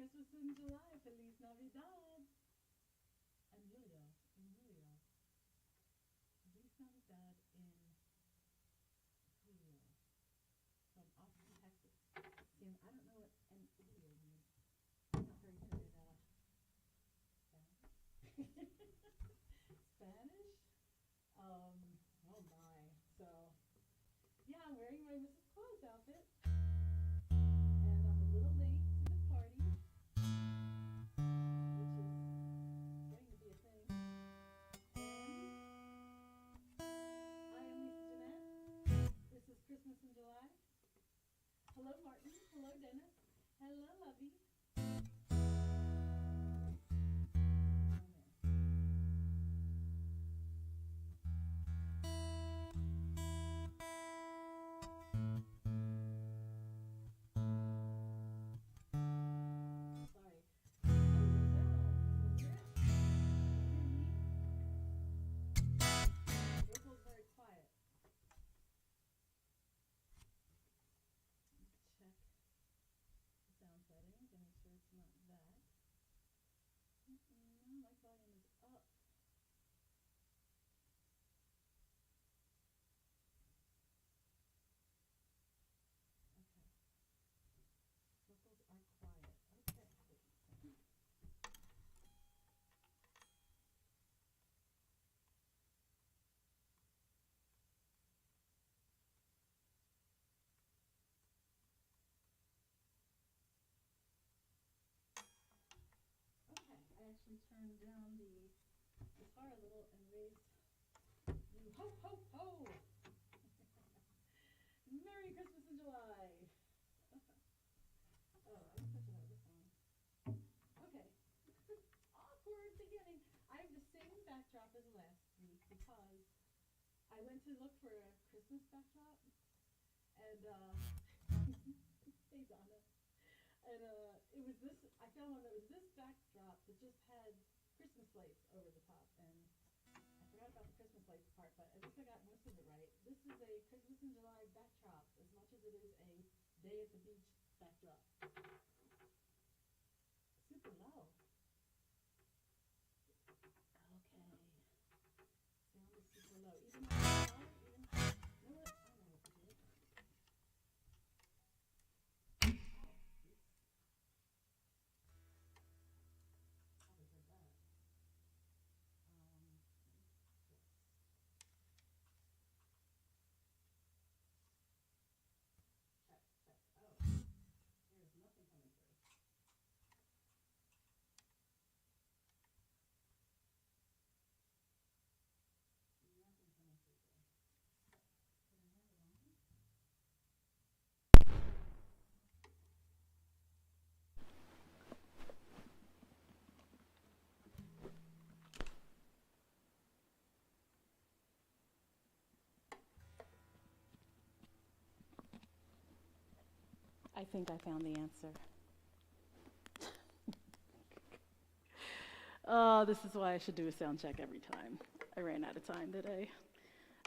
Christmas in July. Feliz Navidad. And Julio. Feliz Navidad in Julio. From Austin, Texas. See, I don't know what an Julio means. I'm not very good at Spanish. Oh my. So, yeah, I'm wearing my Mrs. Claus outfit. And I'm a little late to the party, which is going to be a thing. And I am Lisa Jeanette. This is Christmas in July. Hello, Martin. Hello, Dennis. Hello, Lovey. My volume is up. Okay. Vocals are quiet. Okay. I actually turned down the guitar a little and raised the ho ho ho! Merry Christmas in July! Oh, I was touching out this one. Okay. Awkward beginning. I have the same backdrop as last week because I went to look for a Christmas backdrop and hey Donna. And it was this, I found one that was this backdrop that just had Christmas lights over the top. And I forgot about the Christmas lights part, but at least I got most of it right. This is a Christmas in July backdrop as much as it is a day at the beach backdrop. Super low. Okay. Sound is super low. Even though it's loud, even, you know what? I don't know what to do. I think I found the answer. Oh, this is why I should do a sound check every time. I ran out of time today.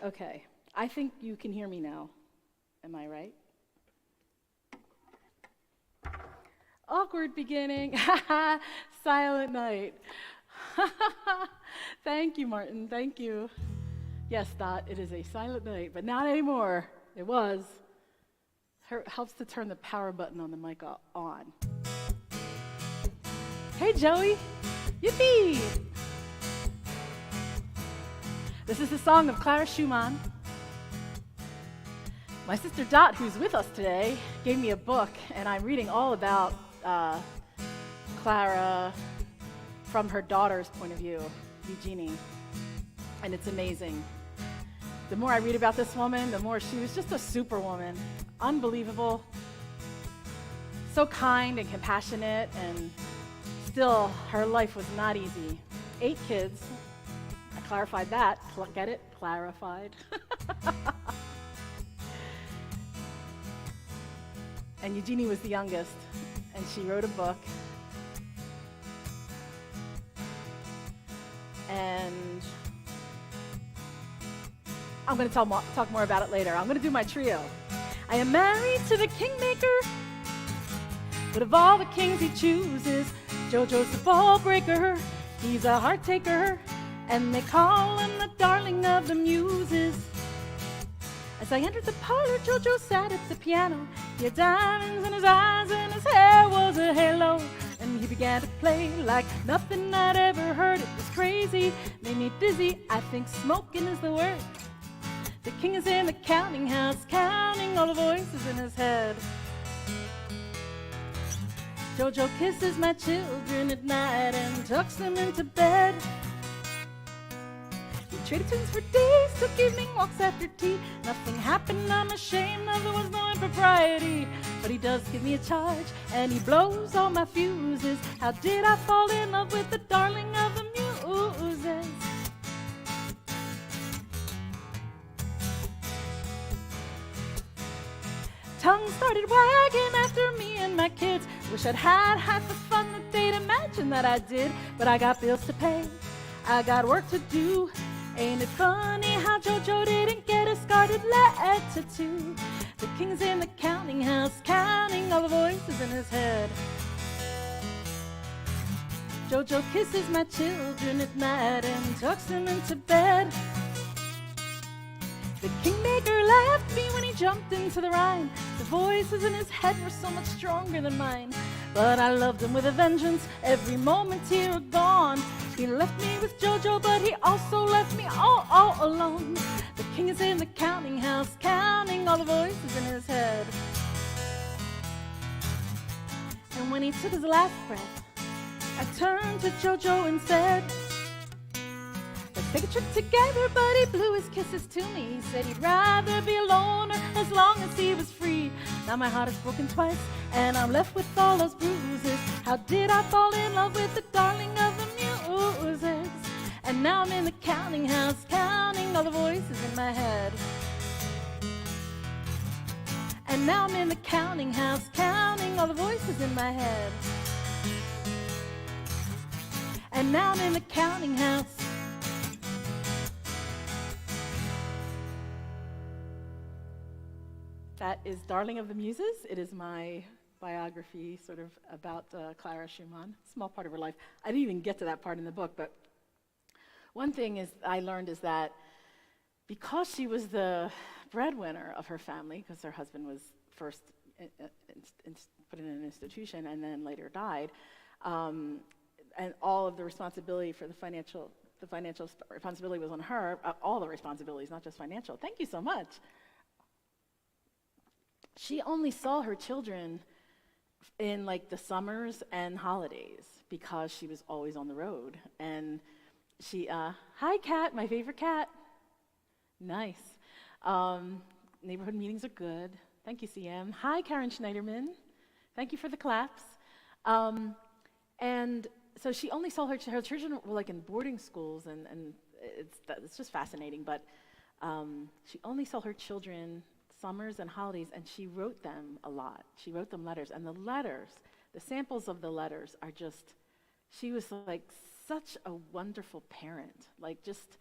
Okay, I think you can hear me now. Am I right? Awkward beginning. Silent night. Thank you, Martin. Thank you. Yes, Dot, it is a silent night, but not anymore. It was. Helps to turn the power button on the mic on. Hey, Joey. Yippee! This is the song of Clara Schumann. My sister Dot, who's with us today, gave me a book, and I'm reading all about Clara from her daughter's point of view, Eugenie, and it's amazing. The more I read about this woman, the more she was just a superwoman. Unbelievable, so kind and compassionate, and still her life was not easy. 8 kids, I clarified that, get it? Clarified. And Eugenie was the youngest, and she wrote a book, and I'm going to talk more about it later. I'm going to do my trio. I am married to the kingmaker, But of all the kings he chooses, JoJo's the ball breaker. He's a heart taker, and they call him the darling of the muses. As I entered the parlor, JoJo sat at the piano. He had diamonds in his eyes and his hair was a halo. And he began to play like nothing I'd ever heard. It was crazy, made me dizzy. I think smoking is the word. The king is in the counting house, counting all the voices in his head. JoJo kisses my children at night and tucks them into bed. We traded tunes for days, took evening walks after tea. Nothing happened, I'm ashamed of, there was no impropriety. But he does give me a charge, and he blows all my fuses. How did I fall in love with the darling of the muses? Tongue started wagging after me and my kids. Wish I'd had half the fun that they'd imagined that I did. But I got bills to pay, I got work to do. Ain't it funny how JoJo didn't get a scarlet letter too? The king's in the counting house, counting all the voices in his head. JoJo kisses my children at night and tucks them into bed. The kingmaker laughed me when he jumped into the rhyme. The voices in his head were so much stronger than mine. But I loved him with a vengeance, every moment here gone. He left me with JoJo, but he also left me all alone. The king is in the counting house, counting all the voices in his head. And when he took his last breath, I turned to JoJo and said, let's take a trip together, but he blew his kisses to me. He said he'd rather be a loner as long as he was free. Now my heart is broken twice, and I'm left with all those bruises. How did I fall in love with the darling of the muses? And now I'm in the counting house, counting all the voices in my head. And now I'm in the counting house, counting all the voices in my head. And now I'm in the counting house. That is Darling of the Muses. It is my biography sort of about Clara Schumann, small part of her life. I didn't even get to that part in the book, but one thing is I learned is that because she was the breadwinner of her family, because her husband was first put in an institution and then later died, and all of the responsibility for the financial responsibility was on her, all the responsibilities, not just financial. Thank you so much. She only saw her children in like the summers and holidays because she was always on the road. And she, hi cat, my favorite cat. Nice. Neighborhood meetings are good. Thank you, CM. Hi, Karen Schneiderman. Thank you for the claps. And so she only saw her children were like in boarding schools, and it's just fascinating. But she only saw her children summers and holidays, and she wrote them a lot. She wrote them letters, and the letters, the samples of the letters are just, she was like such a wonderful parent, like just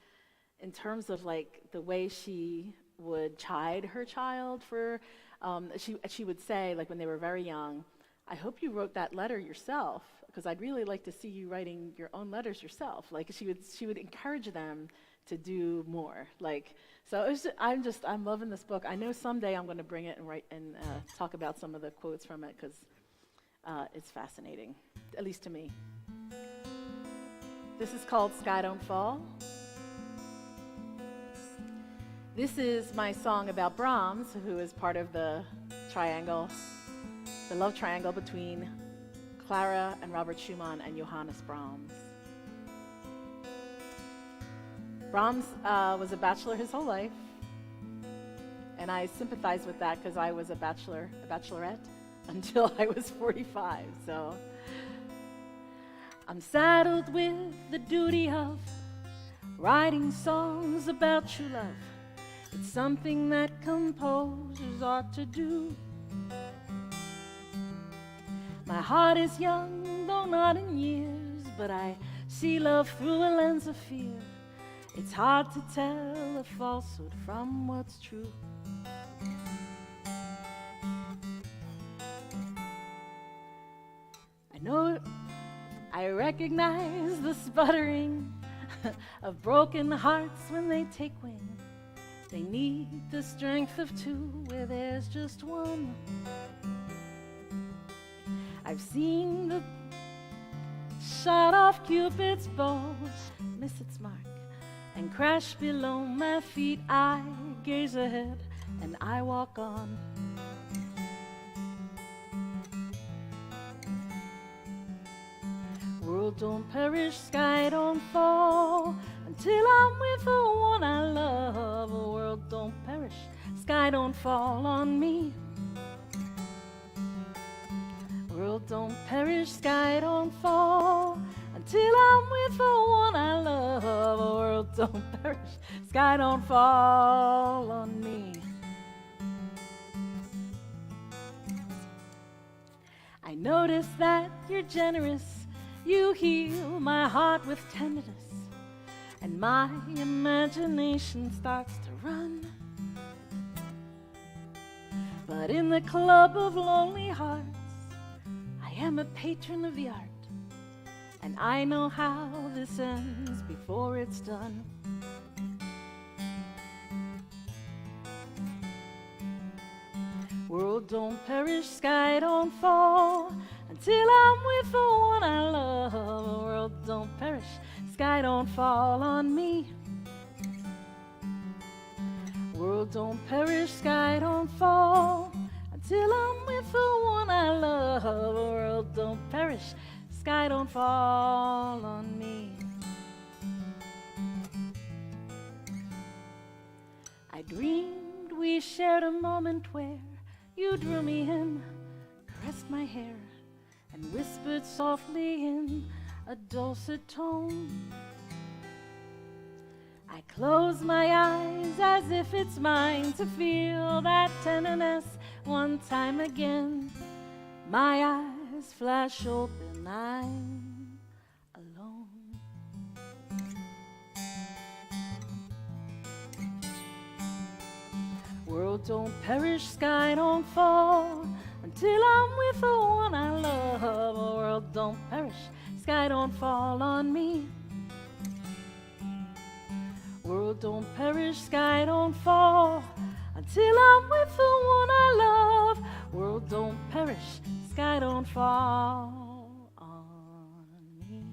in terms of like the way she would chide her child for, she would say, like when they were very young, I hope you wrote that letter yourself, because I'd really like to see you writing your own letters yourself. Like she would encourage them to do more. Like, so it was just, I'm loving this book. I know someday I'm going to bring it and write and talk about some of the quotes from it, because it's fascinating, at least to me. This is called Skydome Fall. This is my song about Brahms, who is part of the triangle, the love triangle between Clara and Robert Schumann and Johannes Brahms. Brahms was a bachelor his whole life, and I sympathize with that because I was a bachelorette until I was 45. So I'm saddled with the duty of writing songs about true love. It's something that composers ought to do. My heart is young, though not in years, but I see love through a lens of fear. It's hard to tell a falsehood from what's true. I recognize the sputtering of broken hearts when they take wing. They need the strength of two where there's just one. I've seen the shot off Cupid's bow miss its mark and crash below my feet. I gaze ahead and I walk on. World don't perish, sky don't fall until I'm with the one I love. The world don't perish, sky don't fall on me. World don't perish, sky don't fall until I'm with the one I love. The world don't perish, sky don't fall on me. I notice that you're generous. You heal my heart with tenderness, and my imagination starts to run. But in the club of lonely hearts, I am a patron of the art, and I know how this ends before it's done. World don't perish, sky don't fall until I'm with the one I love. The world don't perish, sky don't fall on me. World don't perish, sky don't fall until I'm with the one I love. The world don't perish, sky don't fall on me. I dreamed we shared a moment where you drew me in, caressed my hair, and whispered softly in a dulcet tone. I close my eyes as if it's mine to feel that tenderness one time again. My eyes flash open, I'm alone. World don't perish, sky don't fall until I'm with the one I love. The world don't perish, sky don't fall on me. World don't perish, sky don't fall until I'm with the one I love. World don't perish, sky don't fall on me.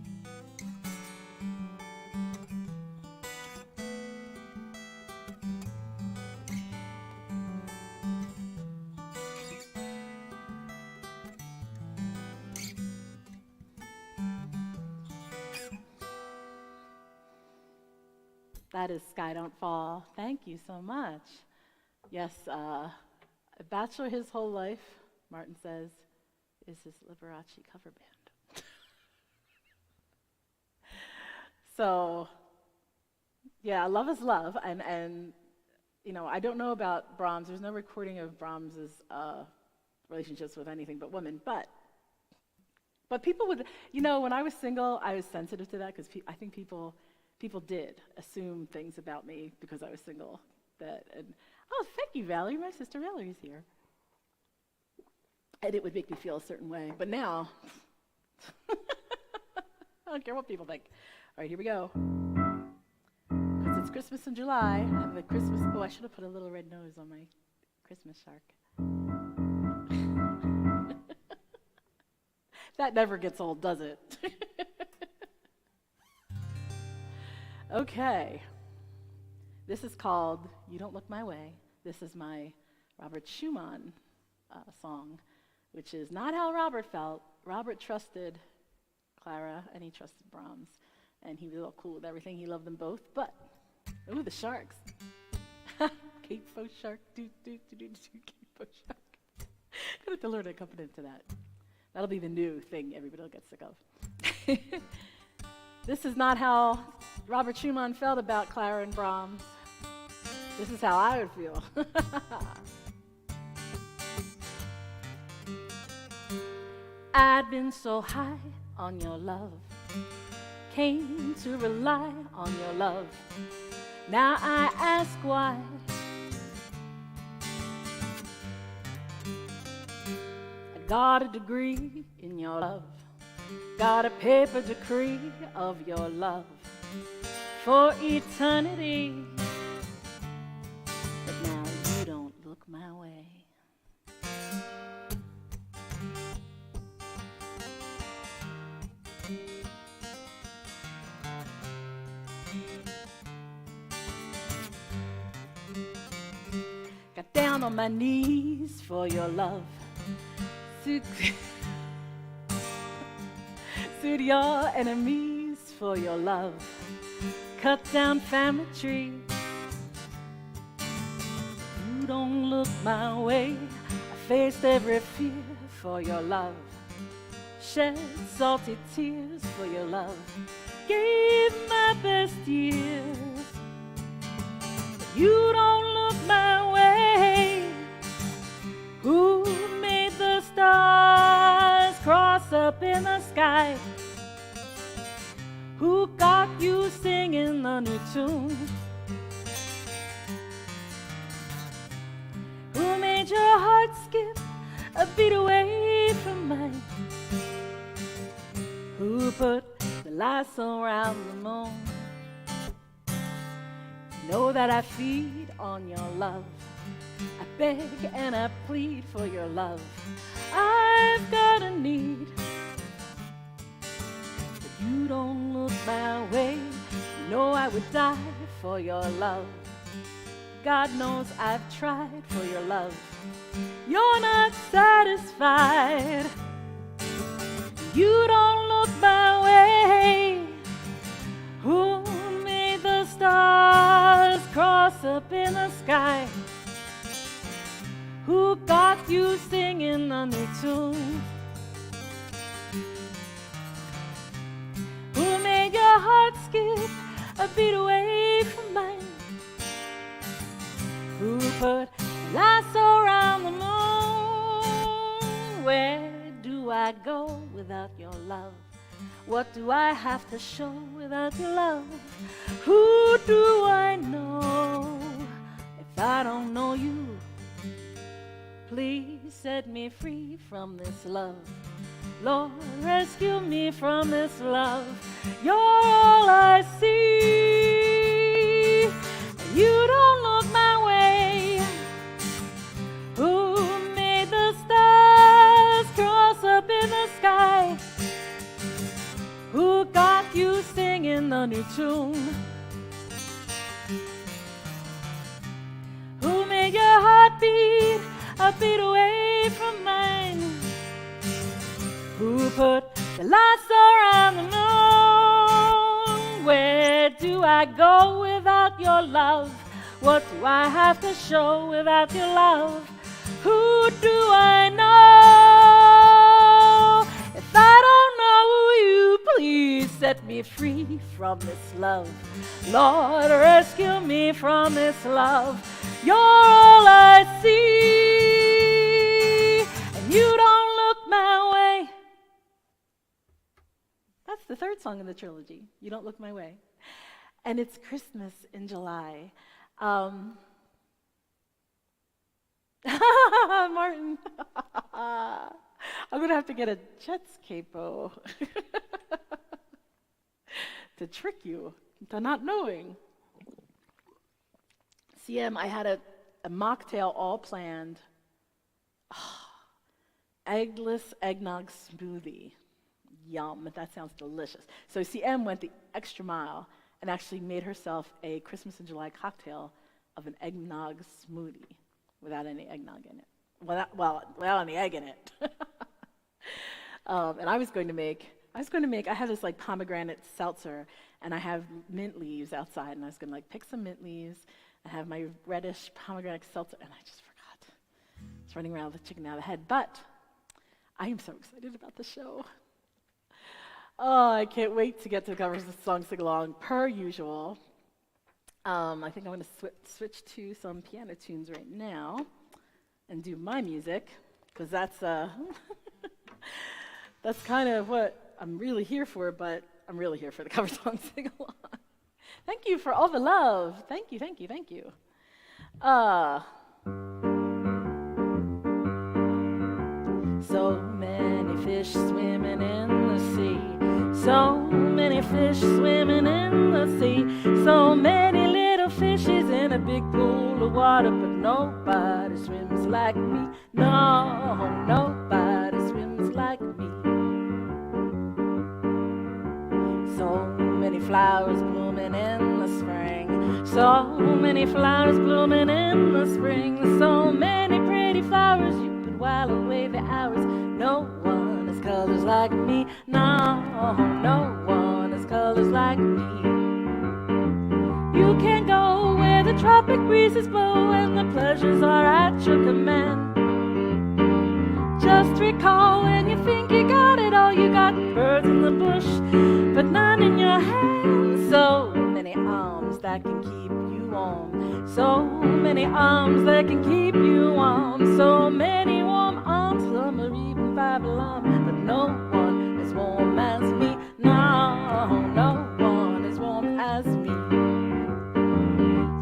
That is Sky Don't Fall. Thank you so much. Yes, a bachelor his whole life, Martin says, is his Liberace cover band. So, yeah, love is love. And you know, I don't know about Brahms. There's no recording of Brahms's relationships with anything but women. But people would, you know, when I was single, I was sensitive to that because I think people did assume things about me because I was single. Oh, thank you, Valerie. My sister Valerie's here. And it would make me feel a certain way. But now, I don't care what people think. All right, here we go. Because it's Christmas in July. I have a Christmas. Oh, I should have put a little red nose on my Christmas shark. That never gets old, does it? Okay. This is called You Don't Look My Way. This is my Robert Schumann song, which is not how Robert felt. Robert trusted Clara, and he trusted Brahms, and he was all cool with everything. He loved them both, but, ooh, the sharks. Capo shark, capo shark. Gotta have to learn to accompaniment to that. That'll be the new thing everybody will get sick of. This is not how Robert Schumann felt about Clara and Brahms. This is how I would feel. I'd been so high on your love, came to rely on your love. Now I ask why. I got a degree in your love, got a paper decree of your love for eternity. But now you don't look my way. Got down on my knees for your love. Suit your enemies for your love. Cut down family trees. You don't look my way. I faced every fear for your love. Shed salty tears for your love. Gave my best years. You don't look my way. Who made the stars cross up in the sky? Who got you singing a new tune? Who made your heart skip a beat away from mine? Who put the lights around the moon? You know that I feed on your love. I beg and I plead for your love. I've got a need. You don't look my way. You know I would die for your love. God knows I've tried for your love. You're not satisfied. You don't look my way. Who made the stars cross up in the sky? Who got you singing a new tune? Who made your heart skip a beat away from mine? Who put lights around the moon? Where do I go without your love? What do I have to show without your love? Who do I know if I don't know you? Please set me free from this love. Lord, rescue me from this love. You're all I see. You don't look my way. Who made the stars cross up in the sky? Who got you singing the new tune? Who made your heart beat a beat away from mine? Who put the lights around the moon? Where do I go without your love? What do I have to show without your love? Who do I know if I don't know you? Please set me free from this love. Lord, rescue me from this love. You're all I see, and you don't look my way. That's the third song in the trilogy, You Don't Look My Way. And it's Christmas in July. Martin, I'm going to have to get a Jets capo to trick you into not knowing. CM, I had a mocktail all planned. Eggless eggnog smoothie. Yum, that sounds delicious. So CM went the extra mile and actually made herself a Christmas in July cocktail of an eggnog smoothie without any eggnog in it. Without any egg in it. And I have this like pomegranate seltzer, and I have mint leaves outside, and I was gonna like pick some mint leaves and have my reddish pomegranate seltzer, and I just forgot. It's running around with the chicken out of the head, but I am so excited about the show. Oh, I can't wait to get to the covers of the song sing along, per usual. I think I'm going to switch to some piano tunes right now and do my music, because that's that's kind of what I'm really here for, but I'm really here for the cover song sing along. Thank you for all the love. Thank you, thank you, thank you. So many fish swimming in the the sea. So many fish swimming in the sea. So many little fishes in a big pool of water. But nobody swims like me. No, nobody swims like me. So many flowers blooming in the spring. So many flowers blooming in the spring. So many pretty flowers you could while away the hours. No one has colors like me. No, no one has colors like me. You can go where the tropic breezes blow and the pleasures are at your command. Just recall when you think you got it all. You got birds in the bush, but none in your hand. So many arms that can keep you warm. So many arms that can keep you warm. So many warm arms, some are even 5 long. But no one as warm as me. No, no one as warm as me.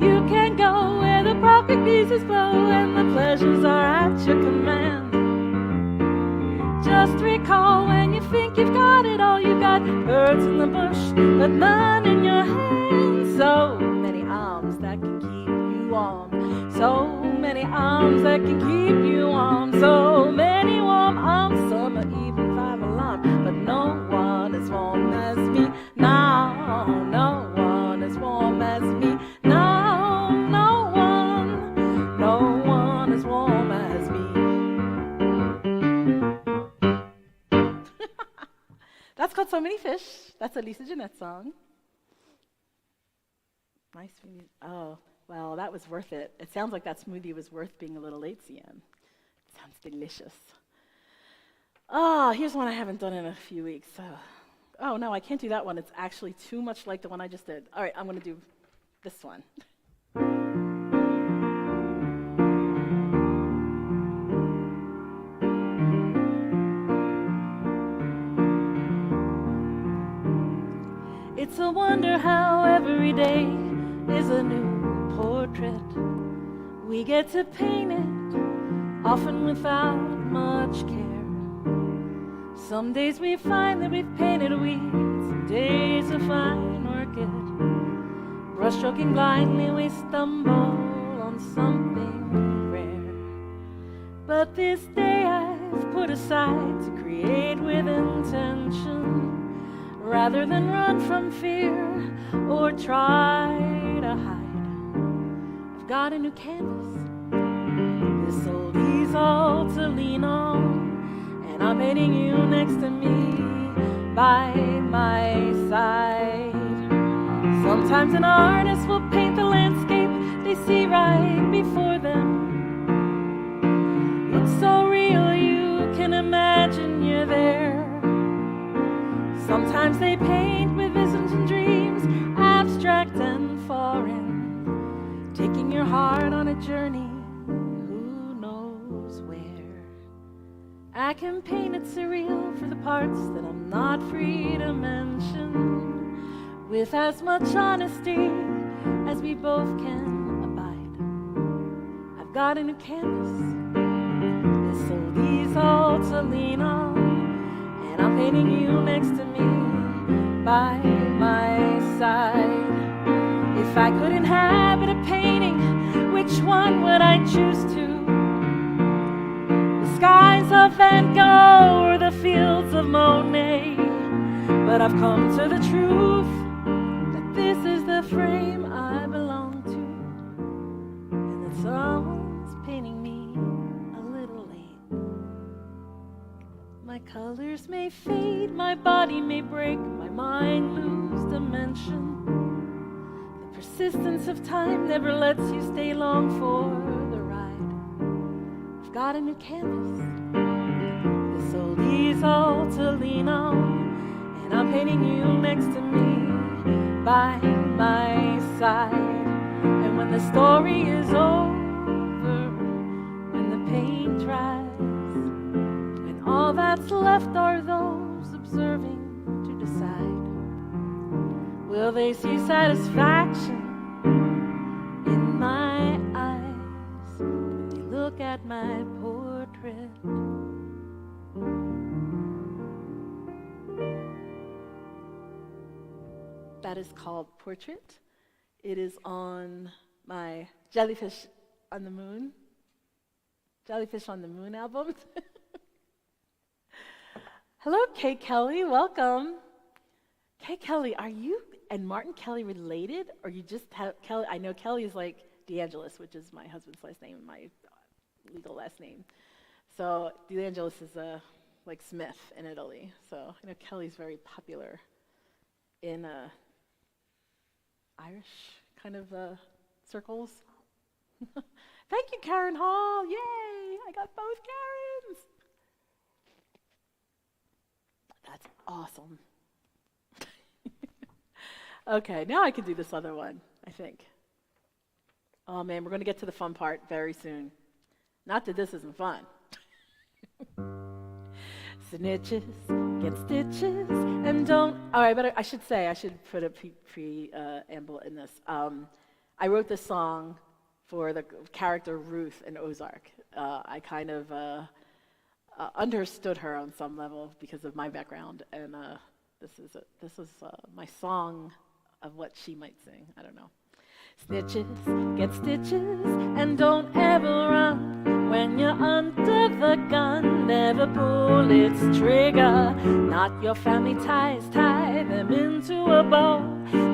You can go where the tropic breezes blow and the pleasures are at your command. Just recall when you think you've got it all. You got birds in the bush, but none in your hand. So many arms that can keep you warm. So many arms that can keep you warm. So many warm arms, some are even 5 alarm. But no one as warm as me. No, no one as warm as me. No, no one as warm as me. That's called So Many Fish. That's a Lisa Jeanette song. Nice. Oh, well, that was worth it. It sounds like that smoothie was worth being a little late, CN. Sounds delicious. Oh, here's one I haven't done in a few weeks. Oh, no, I can't do that one. It's actually too much like the one I just did. All right, I'm going to do this one. It's a wonder how every day is a new portrait. We get to paint it, often without much care. Some days we find that we've painted weeds, some days a fine orchid. Brushstroking blindly, we stumble on something rare. But this day I've put aside to create with intention, rather than run from fear or try to hide. I've got a new canvas, this old easel to lean on, and I'm painting you next to me, by my side. Sometimes an artist will paint the landscape they see right before them. Looks so real you can imagine you're there. Sometimes they paint with visions and dreams, abstract and foreign, taking your heart on a journey, who knows where. I can paint it surreal for the parts that I'm not free to mention, with as much honesty as we both can abide. I've got a new canvas, this old easel to lean on, and I'm painting you next to me, by my side. If I could inhabit a painting, which one would I choose to? The skies of Van Gogh or the fields of Monet? But I've come to the truth that this is the frame I belong to, and that someone's painting me a little late. My colors may fade, my body may break, my mind lose dimension. The persistence of time never lets you stay long for the ride. I've got a new canvas, this old easel to lean on, and I'm painting you next to me, by my side. And when the story is over, when the paint dries, all that's left are those observing to decide. Will they see satisfaction in my eyes when they look at my portrait? that is called Portrait. It is on my Jellyfish on the Moon album. Hello, Kay Kelly, welcome. Kay Kelly, are you and Martin Kelly related, or you just have Kelly? I know Kelly is like DeAngelis, which is my husband's last name and my legal last name. So DeAngelis is like Smith in Italy. So I know Kelly's very popular in Irish kind of circles. Thank you, Karen Hall. Yay! I got both Karens. That's awesome. Okay, now I can do this other one, I think. Oh man, we're going to get to the fun part very soon. Not that this isn't fun. Snitches get stitches and don't. Oh, I should put a preamble in this. I wrote this song for the character Ruth in Ozark. I kind of understood her on some level because of my background, and this is my song of what she might sing. I don't know. Snitches get stitches and don't ever run when you're under the gun. Never pull its trigger. Not your family ties, tie them into a bow.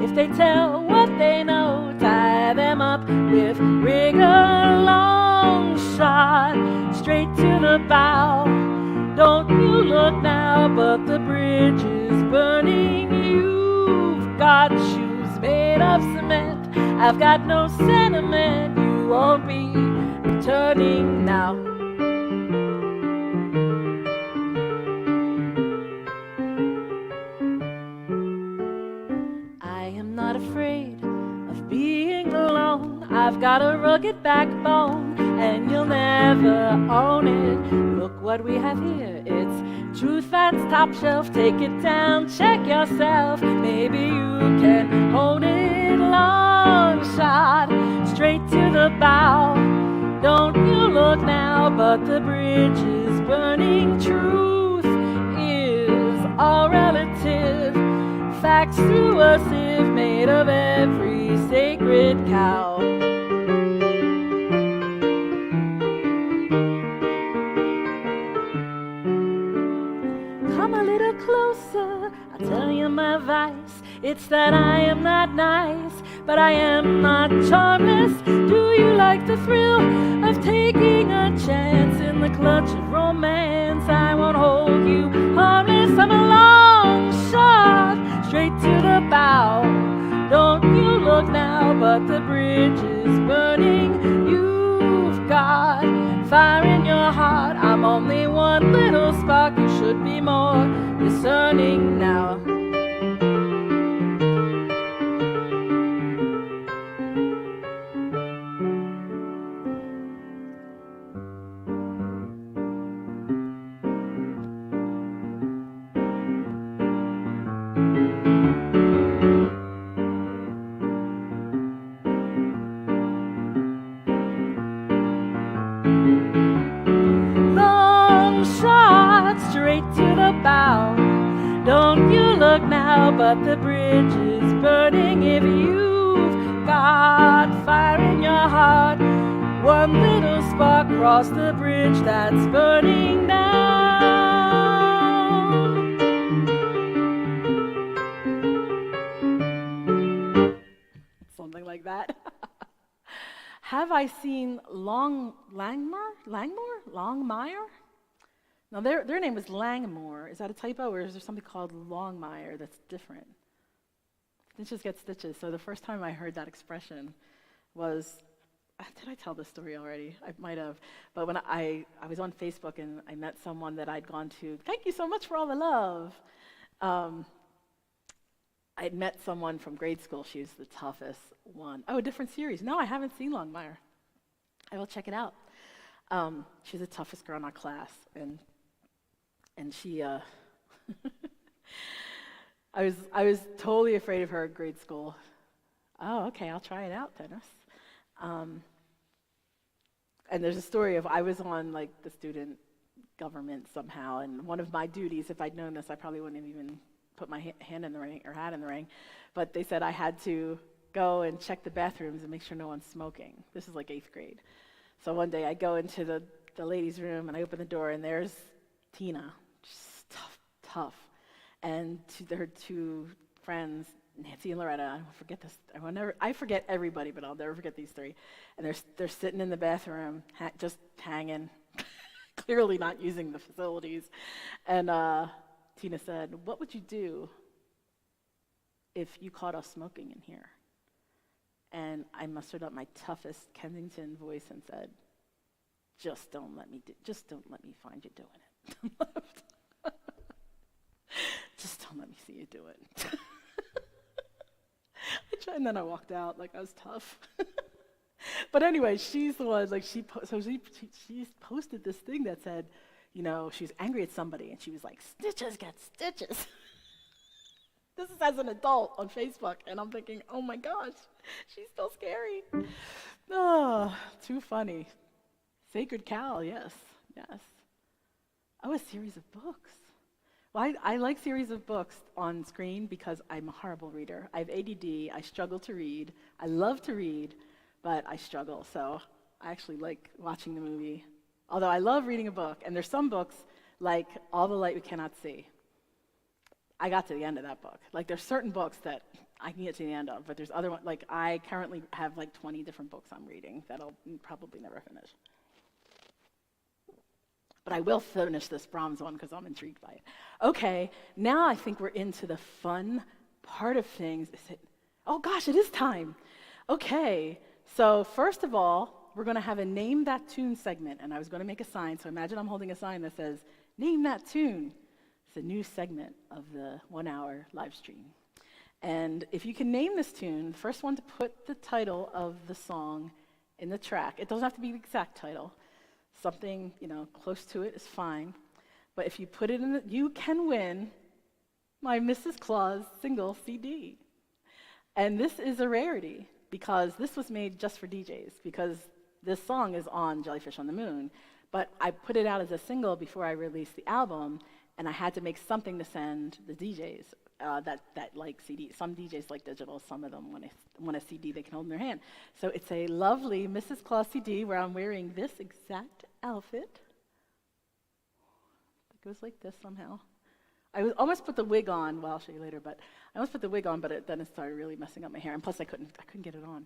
If they tell what they know, tie them up with rigor. Long shot straight to the bow. Don't you look now, but the bridge is burning. You've got shoes made of cement. I've got no sentiment. You won't be returning now. I am not afraid of being alone. I've got a rugged backbone, and you'll never own it. Look what we have here. It's truth that's top shelf. Take it down, check yourself. Maybe you can own it. Long shot straight to the bow. Don't you look now, but the bridge is burning. Truth is all relative. Facts through a sieve made of every sacred cow. Come a little closer, I'll tell you my vice. It's that I am not nice, but I am not charmless. Do you like the thrill of taking a chance in the clutch of romance? I won't hold you harmless. I'm a long shot straight to the bow. Don't you look now, but the bridge is burning. You've got fire in your heart. I'm only one little spark. You should be more discerning now. Don't you look now, but the bridge is burning. If you've got fire in your heart, one little spark across the bridge that's burning down. Something like that. Have I seen Longmire? Now, their name was Langmore. Is that a typo, or is there something called Longmire that's different? Stitches get stitches. So the first time I heard that expression was, did I tell this story already? I might have. But when I was on Facebook and I met someone that I'd gone to, thank you so much for all the love. I'd met someone from grade school. She was the toughest one. Oh, a different series. No, I haven't seen Longmire. I will check it out. She's the toughest girl in our class, and she, I was totally afraid of her at grade school. Oh, okay, I'll try it out, Dennis. And there's a story of I was on like the student government somehow, and one of my duties, if I'd known this, I probably wouldn't have even put my hand in the ring, or hat in the ring, but they said I had to go and check the bathrooms and make sure no one's smoking. This is like 8th grade. So one day I go into the ladies' room and I open the door and there's Tina, just tough. And her two friends, Nancy and Loretta, I won't forget this. I forget everybody, but I'll never forget these three. And they're sitting in the bathroom, just hanging, clearly not using the facilities. And Tina said, "What would you do if you caught us smoking in here?" And I mustered up my toughest Kensington voice and said, just don't let me find you doing it. Just don't let me see you do it. And then I walked out like I was tough. But anyway, she's the one, like she posted this thing that said, she was angry at somebody and she was like, "Stitches get stitches." This is as an adult on Facebook, and I'm thinking, oh my gosh, she's still scary. Oh, too funny. Sacred Cow, yes. Oh, a series of books. Well, I like series of books on screen because I'm a horrible reader. I have ADD, I struggle to read. I love to read, but I struggle, so I actually like watching the movie. Although I love reading a book, and there's some books, like All the Light We Cannot See. I got to the end of that book. Like, there's certain books that I can get to the end of, but there's other ones, like I currently have like 20 different books I'm reading that I'll probably never finish. But I will finish this Brahms one because I'm intrigued by it. Okay, now I think we're into the fun part of things. Oh gosh, it is time. Okay, so first of all, we're going to have a Name That Tune segment, and I was going to make a sign, so imagine I'm holding a sign that says, "Name That Tune." It's a new segment of the 1-hour live stream. And if you can name this tune, the first one to put the title of the song in the track. It doesn't have to be the exact title. Something, close to it is fine. But if you put it in, you can win my Mrs. Claus single CD. And this is a rarity because this was made just for DJs, because this song is on Jellyfish on the Moon. But I put it out as a single before I released the album, and I had to make something to send the DJs that like CDs. Some DJs like digital, some of them want a CD they can hold in their hand. So it's a lovely Mrs. Claus CD where I'm wearing this exact outfit. It goes like this somehow. I almost put the wig on, well, I'll show you later, but I almost put the wig on, but then it started really messing up my hair, and plus I couldn't get it on.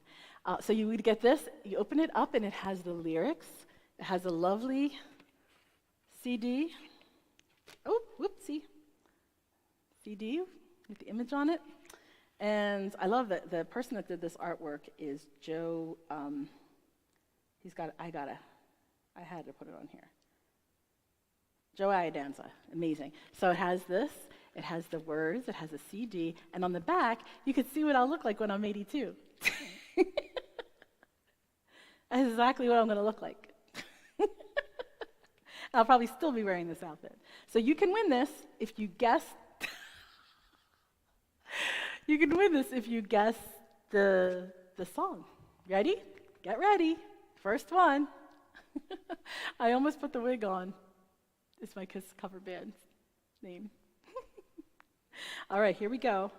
So you would get this, you open it up, and it has the lyrics. It has a lovely CD. Oh, whoopsie. CD with the image on it. And I love that the person that did this artwork is Joe, I had to put it on here. Joe Iadanza, amazing. So it has this, it has the words, it has a CD, and on the back, you can see what I'll look like when I'm 82. That's exactly what I'm going to look like. I'll probably still be wearing this outfit. So you can win this if you guess. You can win this if you guess the song. Ready? Get ready. First one. I almost put the wig on. It's my Kiss cover band name. All right, here we go.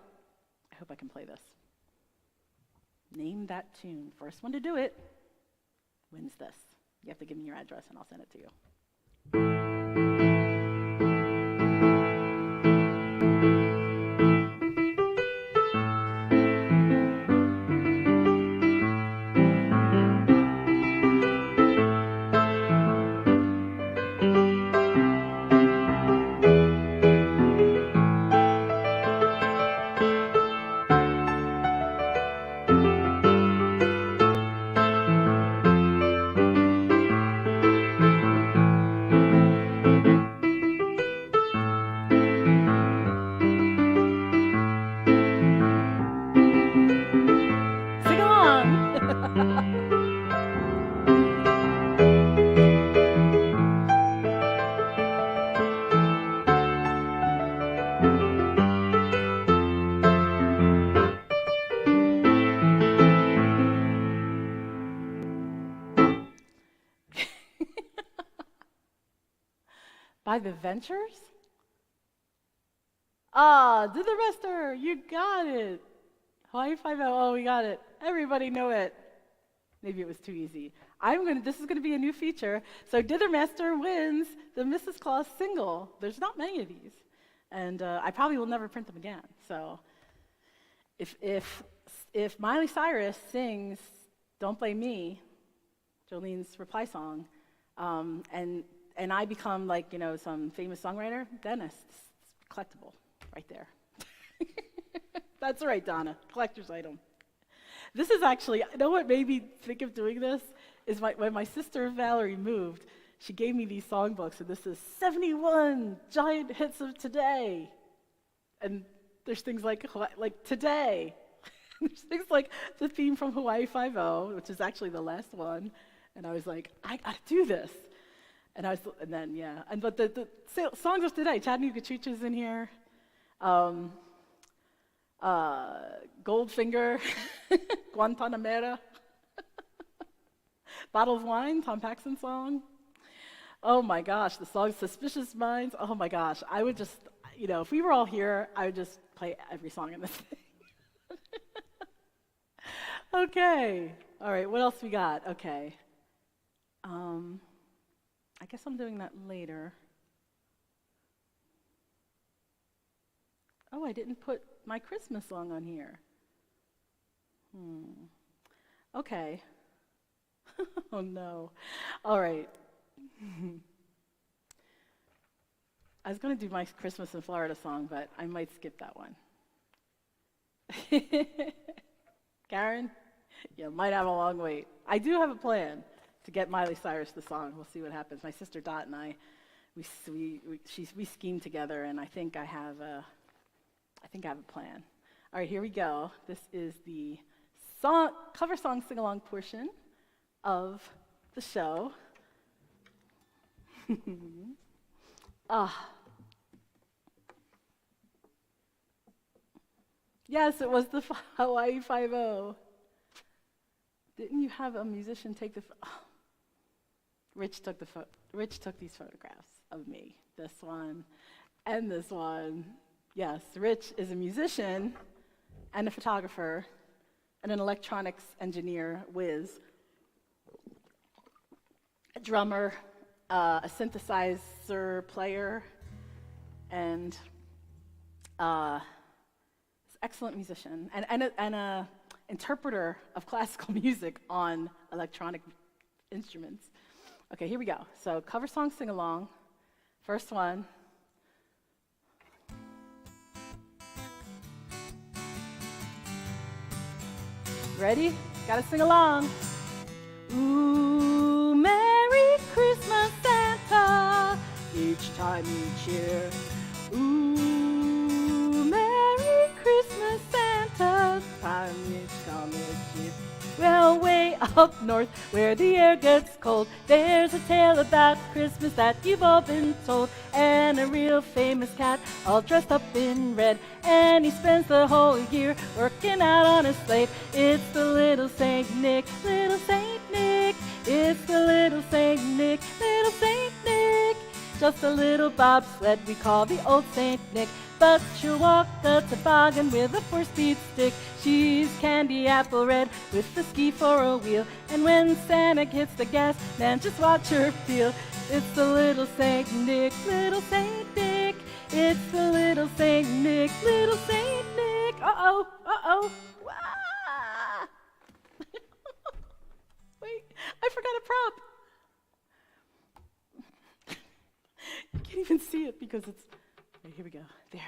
I hope I can play this. Name that tune. First one to do it wins this. You have to give me your address and I'll send it to you. By the Ventures? Do the rester, you got it. Hawaii 5-0, oh, we got it. Everybody know it. Maybe it was too easy. This is gonna be a new feature. So Dithermaster wins the Mrs. Claus single. There's not many of these. And I probably will never print them again. So if Miley Cyrus sings Don't Blame Me, Jolene's reply song, and I become like, some famous songwriter, then it's collectible right there. That's right, Donna, collector's item. This is actually, what made me think of doing this is when my sister Valerie moved, she gave me these songbooks, and this is 71 giant hits of today. And there's things like today. There's things like the theme from Hawaii 5-0, which is actually the last one. And I was like, I gotta do this. But the songs of today, Chattanooga Choo Choo's in here. Goldfinger, Guantanamera, Bottle of Wine, Tom Paxson song. Oh my gosh, the song Suspicious Minds. Oh my gosh, I would just, if we were all here, I would just play every song in this thing. Okay, all right, what else we got? Okay. I guess I'm doing that later. Oh, I didn't put my Christmas song on here. Okay. Oh no. All right. I was going to do my Christmas in Florida song, but I might skip that one. Karen? Yeah, might have a long wait. I do have a plan to get Miley Cyrus the song. We'll see what happens. My sister Dot and I, we schemed together, and I think I have a plan. All right, here we go. This is the cover song sing-along portion of the show. Yes, it was the Hawaii 5-0. Didn't you have a musician take the? Rich took these photographs of me. This one and this one. Yes, Rich is a musician and a photographer and an electronics engineer whiz, a drummer, a synthesizer player, and excellent musician and a interpreter of classical music on electronic instruments. Okay, here we go. So cover song sing-along. First one. Ready? Gotta sing along. Ooh, Merry Christmas, Santa, each time, each year. Ooh, Merry Christmas, Santa, time each come each year. Well, way up north, where the air gets cold, there's a tale about Christmas that you've all been told. And a real famous cat, all dressed up in red, and he spends the whole year working out on his sled. It's the little Saint Nick, little Saint Nick. It's the little Saint Nick, little Saint Nick. Just a little bobsled we call the old Saint Nick. But she'll walk the toboggan with a 4-speed stick. She's candy apple red with the ski for a wheel. And when Santa hits the gas, man, just watch her feel. It's the little Saint Nick, little Saint Nick. It's the little Saint Nick, little Saint Nick. Uh-oh, uh-oh. Ah. Wait, I forgot a prop. You can't even see it because it's... Right, here we go. There.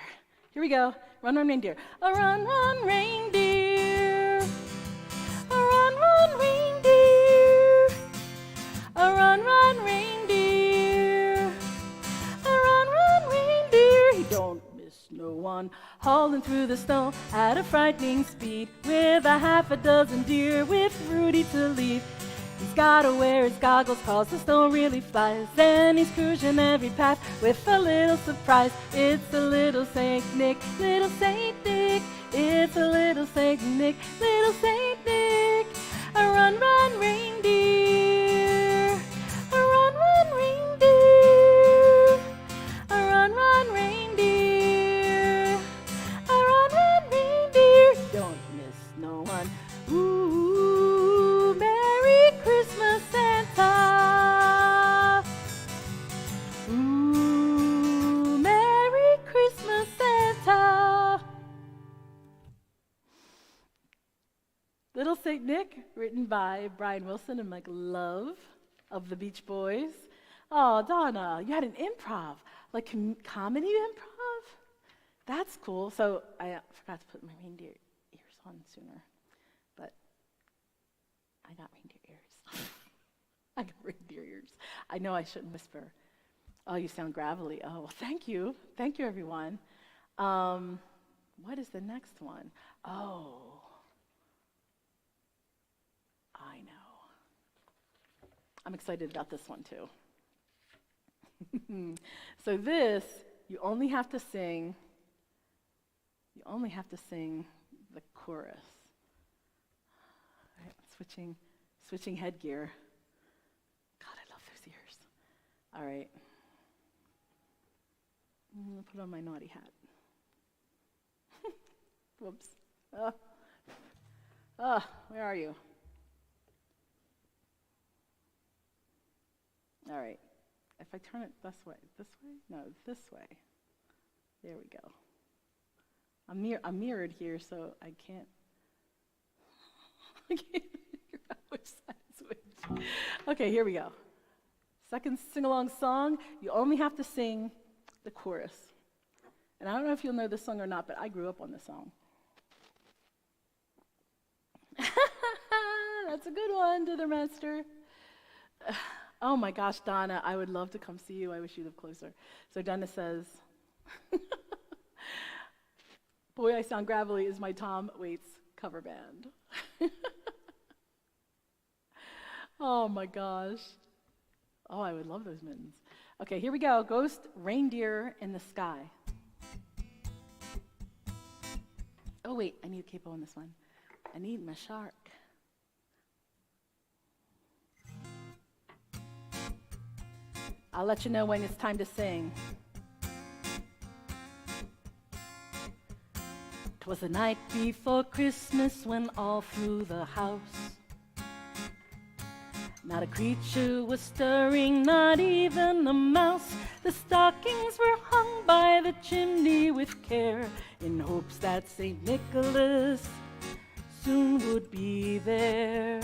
Here we go. Run, run, reindeer. A run, run, reindeer. A run, run, reindeer. A run, run, reindeer. A run, run, reindeer. He don't miss no one. Hauling through the snow at a frightening speed, with a half a dozen deer with Rudy to lead. He's gotta wear his goggles 'cause the snow really flies, and he's cruising every path with a little surprise. It's the little Saint Nick, little Saint Nick. It's a little Saint Nick, little Saint Nick. A run, run, reindeer. A run, run, reindeer. A run, run, reindeer. Saint Nick, written by Brian Wilson and Mike Love of the Beach Boys. Oh, Donna, you had an improv, like comedy improv? That's cool. So I forgot to put my reindeer ears on sooner, but I got reindeer ears. I got reindeer ears. I know I shouldn't whisper. Oh, you sound gravelly. Oh, well, thank you. Thank you, everyone. What is the next one? Oh, I know. I'm excited about this one, too. So this, you only have to sing the chorus. All right, switching headgear. God, I love those ears. All right. I'm going to put on my naughty hat. Whoops. Where are you? All right. If I turn it this way? No, this way. There we go. I'm mirrored here, so I can't figure out which side is which. Okay, here we go. Second sing-along song, you only have to sing the chorus. And I don't know if you'll know this song or not, but I grew up on this song. That's a good one, Dither Master. Oh my gosh, Donna, I would love to come see you. I wish you lived closer. So Donna says, Boy, I Sound Gravelly is my Tom Waits cover band. Oh my gosh. Oh, I would love those mittens. Okay, here we go. Ghost Reindeer in the Sky. Oh wait, I need a capo on this one. I need my shark. I'll let you know when it's time to sing. 'Twas the night before Christmas when all through the house not a creature was stirring, not even a mouse. The stockings were hung by the chimney with care, in hopes that St. Nicholas soon would be there.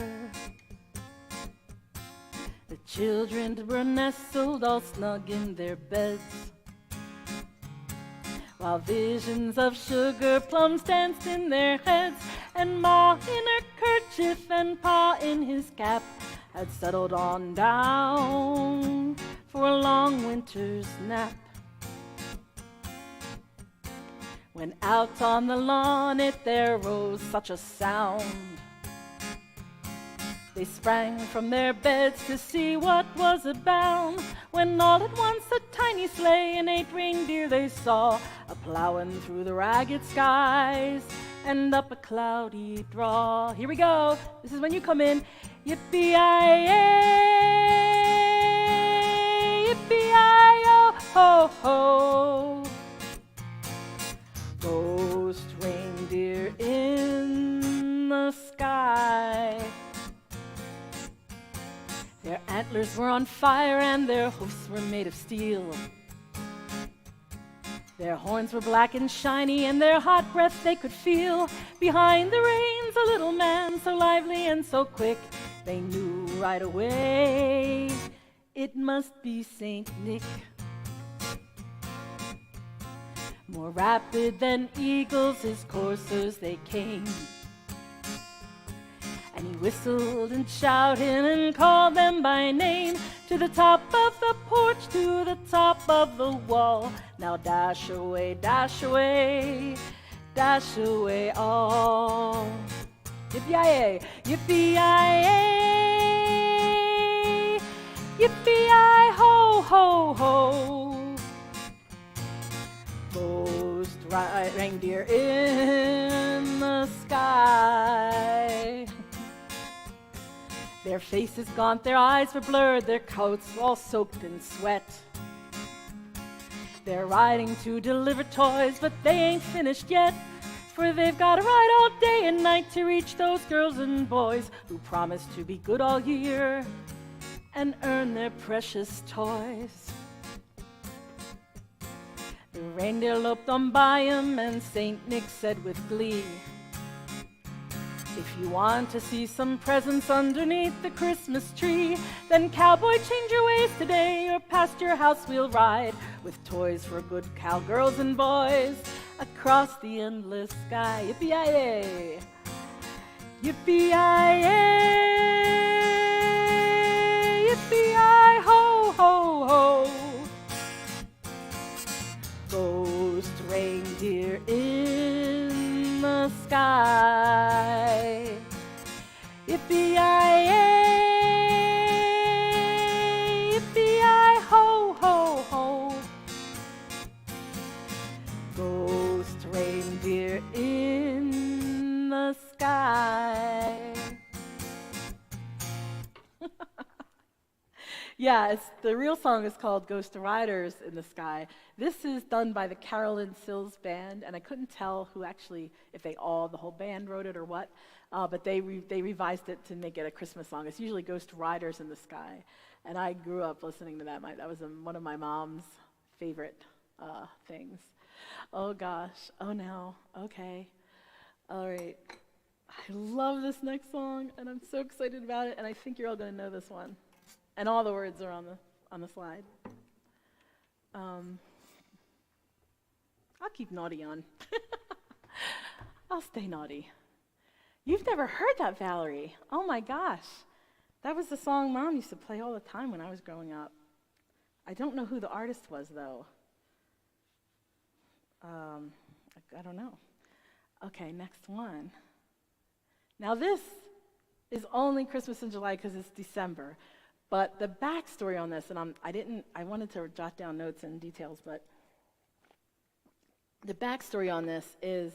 The children were nestled all snug in their beds, while visions of sugar plums danced in their heads, and Ma in her kerchief and Pa in his cap had settled on down for a long winter's nap. When out on the lawn there rose such a sound, they sprang from their beds to see what was abound, when all at once a tiny sleigh and 8 reindeer they saw, a-plowing through the ragged skies and up a cloudy draw. Here we go. This is when you come in. Yippee-yi-yay, yippee-yi-yo-ho-ho. Ghost reindeer in the sky. Their antlers were on fire and their hoofs were made of steel. Their horns were black and shiny and their hot breath they could feel. Behind the reins a little man so lively and so quick, they knew right away it must be Saint Nick. More rapid than eagles his coursers they came, and he whistled and shouted and called them by name. To the top of the porch, to the top of the wall, now dash away, dash away, dash away all. Yippee-yi-yay, yippee-yi-yay, yippee-yi-ho-ho-ho. Ghost reindeer in the sky. Their faces gaunt, their eyes were blurred, their coats all soaked in sweat. They're riding to deliver toys, but they ain't finished yet, for they've got to ride all day and night to reach those girls and boys who promised to be good all year and earn their precious toys. The reindeer loped on by 'em, and Saint Nick said with glee, "If you want to see some presents underneath the Christmas tree, then cowboy, change your ways today, or past your house we'll ride, with toys for good cowgirls and boys, across the endless sky. Yippee-yi-yay! Yippee-yi-yay! Yippee-yi, ho, ho, ho! Ghost reindeer in the sky. Yippee-yi-yay! Yippee-yi, ho, ho, ho! Ghost reindeer in the sky. Yeah, the real song is called Ghost Riders in the Sky. This is done by the Carolyn Sills Band, and I couldn't tell who actually, if the whole band wrote it or what, but they revised it to make it a Christmas song. It's usually Ghost Riders in the Sky, and I grew up listening to that. That was one of my mom's favorite things. Oh gosh, oh no, okay, all right. I love this next song, and I'm so excited about it, and I think you're all going to know this one. And all the words are on the slide. I'll keep naughty on. I'll stay naughty. You've never heard that, Valerie. Oh my gosh. That was the song Mom used to play all the time when I was growing up. I don't know who the artist was, though. I don't know. Okay, next one. Now this is only Christmas in July because it's December. But the backstory on this, and I wanted to jot down notes and details, but the backstory on this is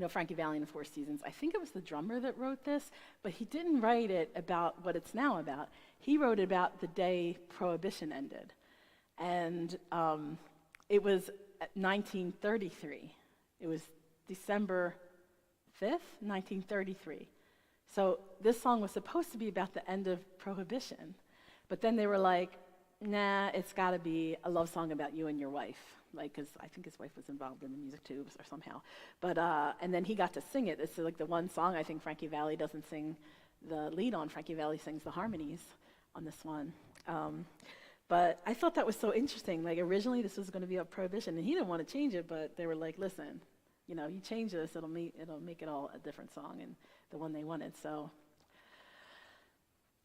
Frankie Valli and the Four Seasons. I think it was the drummer that wrote this, but he didn't write it about what it's now about. He wrote it about the day Prohibition ended. And it was 1933. It was December 5th, 1933. So this song was supposed to be about the end of Prohibition, but then they were like, nah, it's got to be a love song about you and your wife, because I think his wife was involved in the music too, or somehow. But and then he got to sing it. It's like the one song I think Frankie Valli doesn't sing the lead on. Frankie Valli sings the harmonies on this one. But I thought that was so interesting. Like originally this was going to be about Prohibition, and he didn't want to change it, but they were like, listen, you change this, it'll make it all a different song, and the one they wanted. So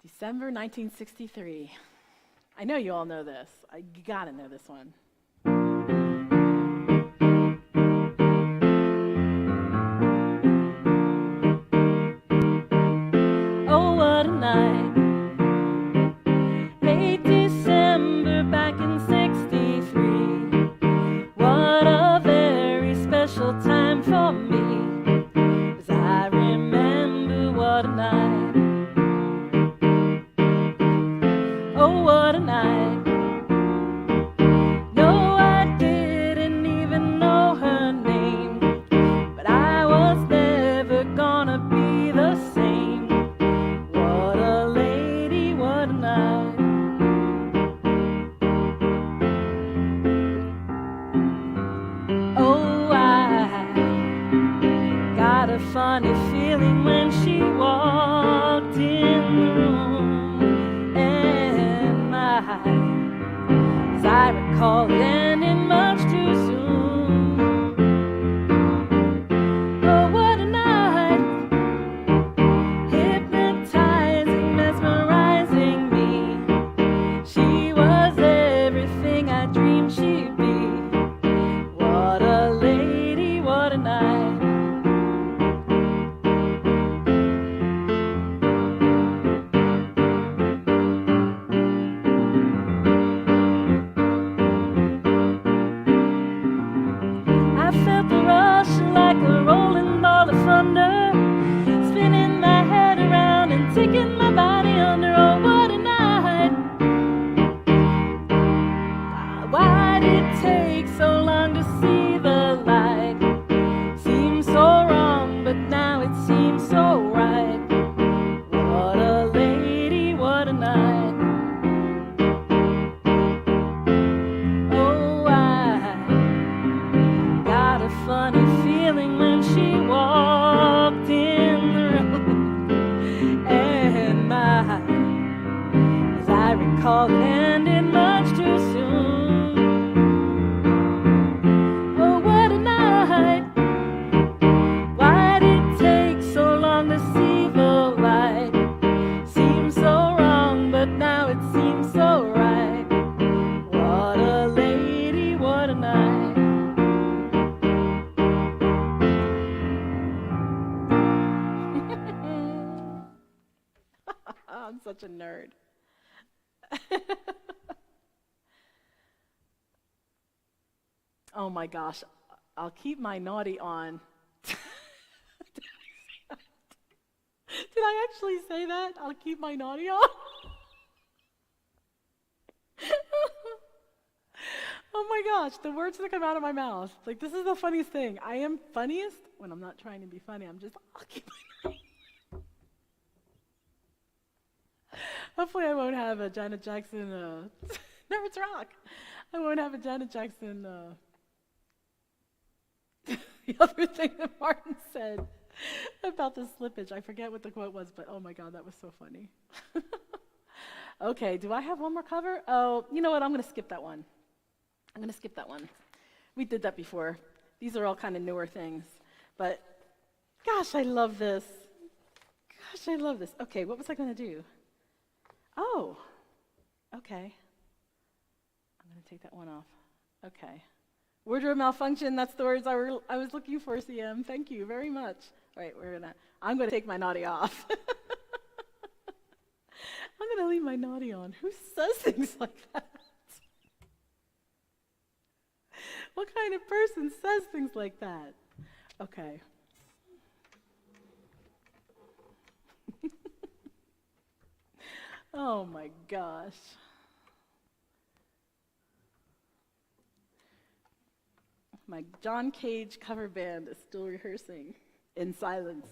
December 1963. I know you all know this. You gotta know this one. Oh, what a night. Late December back in 63. What a very special time for me. What a night. Oh, what a night. No, I didn't even know her name, but I was never gonna be the same. What a lady, what a night. Oh, I got a funny feeling when she walked in the room, and as I recall, it ended much too soon. Oh, what a night, hypnotizing, mesmerizing me. She was everything I dreamed she'd be. What a lady, what a night. Spinning my head around and taking my body under. Oh, what a night. Why did it take so long to see the light? Seems so wrong, but now it seems so right. What a lady, what a night. Oh, I got a funny feeling when she walked in. such a nerd. Oh my gosh, I'll keep my naughty on. Did I actually say that? I'll keep my naughty on? Oh my gosh, the words that come out of my mouth. Like, this is the funniest thing. I am funniest when I'm not trying to be funny. I'm just, I'll keep my naughty on. Hopefully I won't have a Janet Jackson, Nerds Rock. I won't have a Janet Jackson, the other thing that Martin said about the slippage. I forget what the quote was, but oh my God, that was so funny. Okay, do I have one more cover? Oh, you know what? I'm going to skip that one. We did that before. These are all kind of newer things. But gosh, I love this. Okay, what was I going to do? Oh, okay. I'm going to take that one off. Okay. Wardrobe malfunction, that's the words I was looking for, CM. Thank you very much. All right, I'm going to take my naughty off. I'm going to leave my naughty on. Who says things like that? What kind of person says things like that? Okay. Oh my gosh. My John Cage cover band is still rehearsing in silence.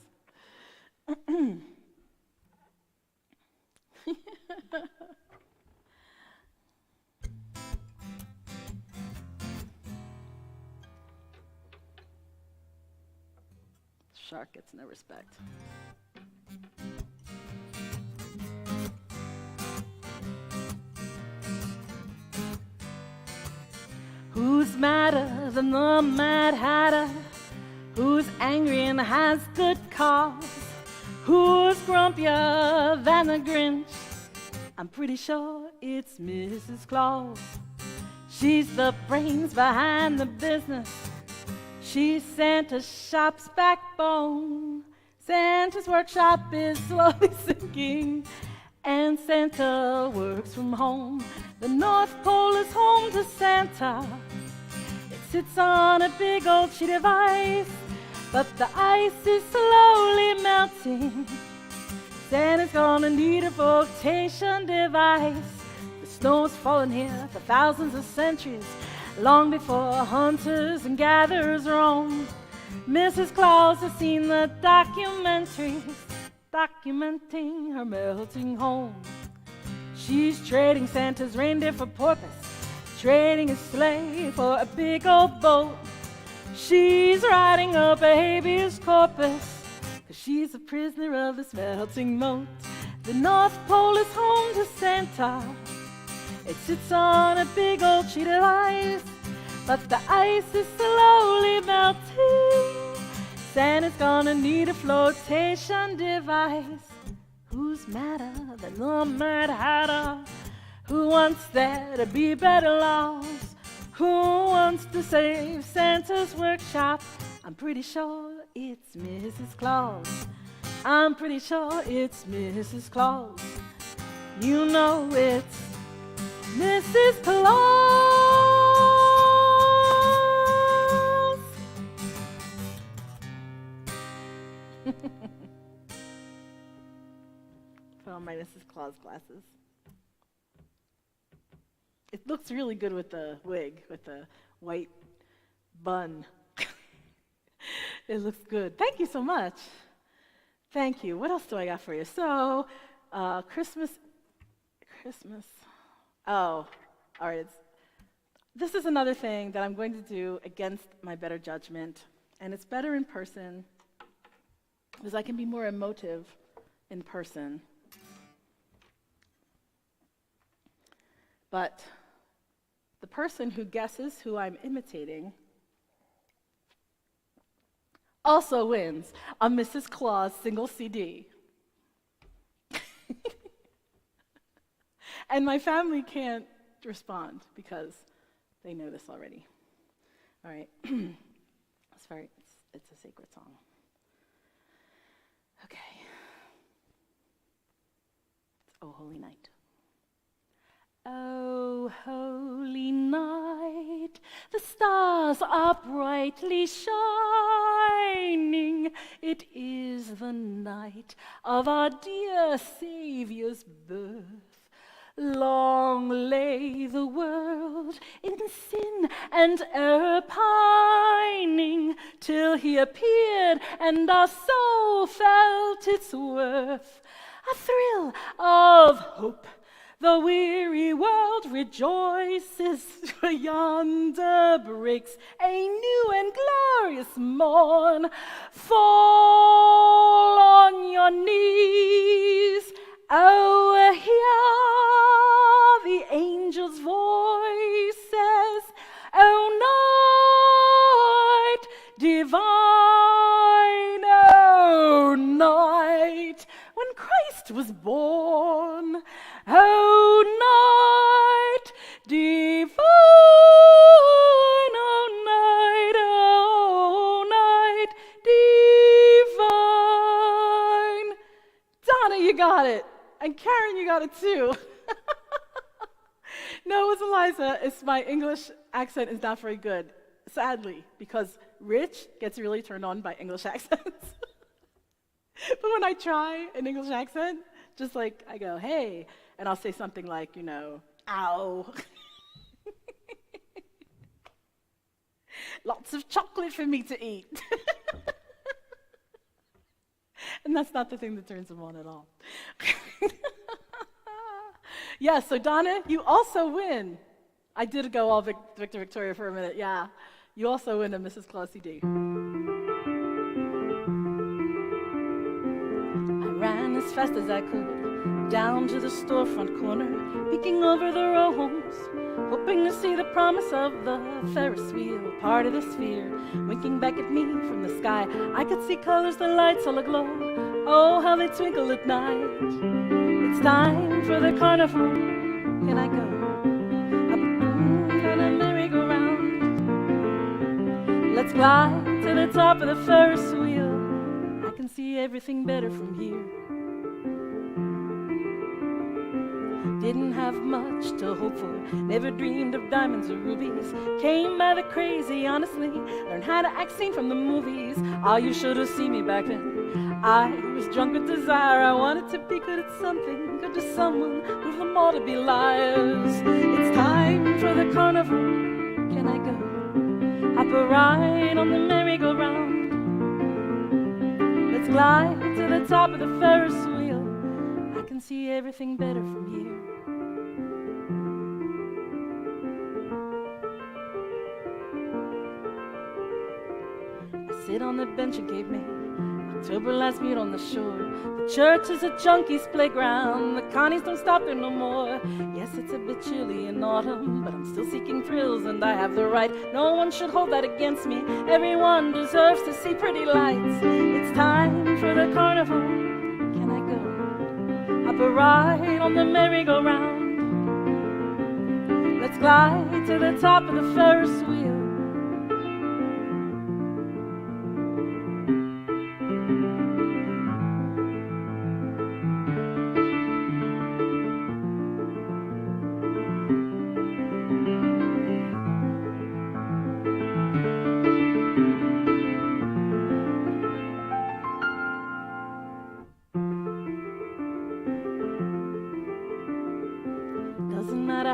Shark gets no respect. Who's madder than the Mad Hatter? Who's angry and has good cause? Who's grumpier than the Grinch? I'm pretty sure it's Mrs. Claus. She's the brains behind the business. She's Santa's shop's backbone. Santa's workshop is slowly sinking, and Santa works from home. The North Pole is home to Santa. It sits on a big old sheet of ice, but the ice is slowly melting. Santa's gonna need a flotation device. The snow's fallen here for thousands of centuries, long before hunters and gatherers roamed. Mrs. Claus has seen the documentaries documenting her melting home. She's trading Santa's reindeer for porpoise, trading his sleigh for a big old boat. She's writing up a habeas corpus, 'cause she's a prisoner of this melting moat. The North Pole is home to Santa. It sits on a big old sheet of ice, but the ice is slowly melting. Santa's gonna need a flotation device. Who's madder than the Mad Hatter? Who wants there to be better laws? Who wants to save Santa's workshop? I'm pretty sure it's Mrs. Claus. I'm pretty sure it's Mrs. Claus. You know it's Mrs. Claus. Put on my Mrs. Claus glasses. It looks really good with the wig, with the white bun. It looks good. Thank you so much. Thank you. What else do I got for you? So, Christmas. Oh, all right. This is another thing that I'm going to do against my better judgment, and it's better in person because I can be more emotive in person. But the person who guesses who I'm imitating also wins a Mrs. Claus single CD. And my family can't respond because they know this already. All right. It's a sacred song. Okay. O holy night. O holy night, the stars are brightly shining. It is the night of our dear Saviour's birth. Long lay the world in sin and error pining, till he appeared and our soul felt its worth. A thrill of hope, the weary world rejoices, for yonder breaks a new and glorious morn. Fall on your knees, oh, hear the angels' voices, oh, night divine, oh, night when Christ was born, oh, night divine, oh, night divine. Donna, you got it. And Karen, you got it too. No, it was Eliza. It's my English accent is not very good, sadly, because Rich gets really turned on by English accents. But when I try an English accent, just like I go, hey, and I'll say something like, ow. Lots of chocolate for me to eat. And that's not the thing that turns them on at all. Yeah, so Donna, you also win. I did go all Victor Victoria for a minute, yeah. You also win a Mrs. Claus CD. I ran as fast as I could, down to the storefront corner, peeking over the row homes, hoping to see the promise of the Ferris Wheel, part of the sphere, winking back at me from the sky. I could see colors, the lights all aglow, oh, how they twinkle at night. It's time for the carnival, can I go? Up on a merry-go-round. Let's glide to the top of the Ferris wheel. I can see everything better from here. Didn't have much to hope for, never dreamed of diamonds or rubies. Came by the crazy, honestly, learned how to act scene from the movies. Ah, you should have seen me back then. I was drunk with desire, I wanted to be good at something, good to someone, prove them all to be liars. It's time for the carnival, can I go? Hop a ride on the merry-go-round. Let's glide to the top of the Ferris wheel. I can see everything better from here. I sit on the bench and gave me October lights meet on the shore. The church is a junkie's playground. The Connies don't stop there no more. Yes, it's a bit chilly in autumn, but I'm still seeking thrills, and I have the right. No one should hold that against me. Everyone deserves to see pretty lights. It's time for the carnival. Can I go? Hop a ride on the merry-go-round. Let's glide to the top of the Ferris wheel.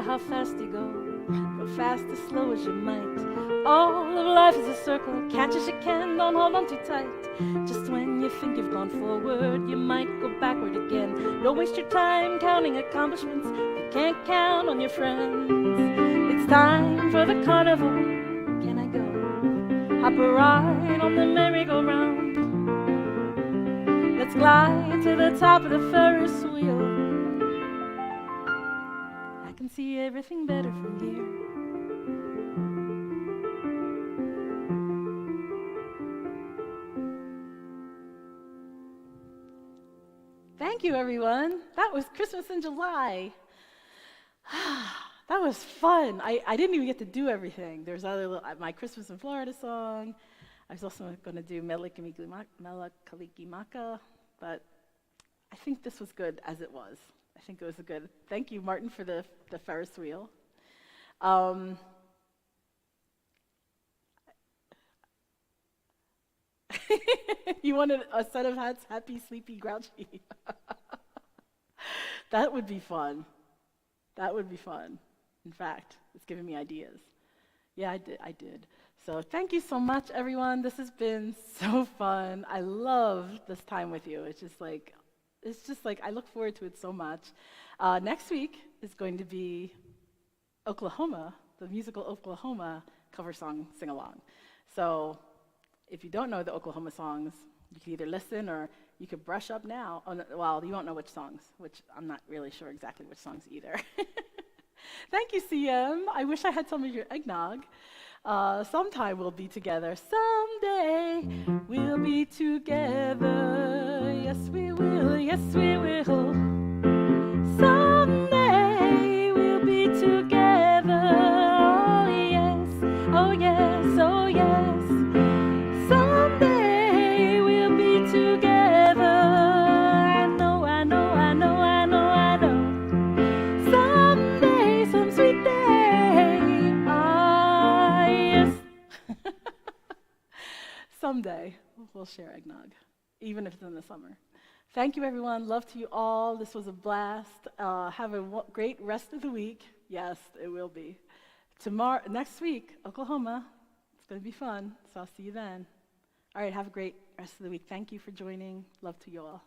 How fast you go fast or slow as you might. All of life is a circle, catch as you can, don't hold on too tight. Just when you think you've gone forward, you might go backward again. Don't waste your time counting accomplishments, you can't count on your friends. It's time for the carnival, can I go? Hop a ride on the merry-go-round. Let's glide to the top of the Ferris wheel. I can see everything better from here. Thank you, everyone. That was Christmas in July. That was fun. I didn't even get to do everything. There's my Christmas in Florida song. I was also going to do Mele Kalikimaka, but I think this was good as it was. I think it was a good. Thank you, Martin, for the Ferris wheel. You wanted a set of hats, happy, sleepy, grouchy. That would be fun. That would be fun. In fact, it's giving me ideas. Yeah, I did. So thank you so much, everyone. This has been so fun. I love this time with you. It's just like I look forward to it so much. Next week is going to be Oklahoma, the musical Oklahoma cover song sing-along. So if you don't know the Oklahoma songs, you can either listen or you could brush up now. Oh, no, well, you won't know which songs, which I'm not really sure exactly which songs either. Thank you, CM. I wish I had some of your eggnog. Sometime we'll be together. Someday we'll be together. Yes, we will. Yes, we will. Someday we'll be together. Oh, yes. Oh, yes. Oh, yes. Someday we'll be together. I know, I know, I know, I know, I know. Someday, some sweet day. Ah, yes. Someday we'll share eggnog, even if it's in the summer. Thank you, everyone. Love to you all. This was a blast. Have a great rest of the week. Yes, it will be. Next week, Oklahoma. It's going to be fun, so I'll see you then. All right, have a great rest of the week. Thank you for joining. Love to you all.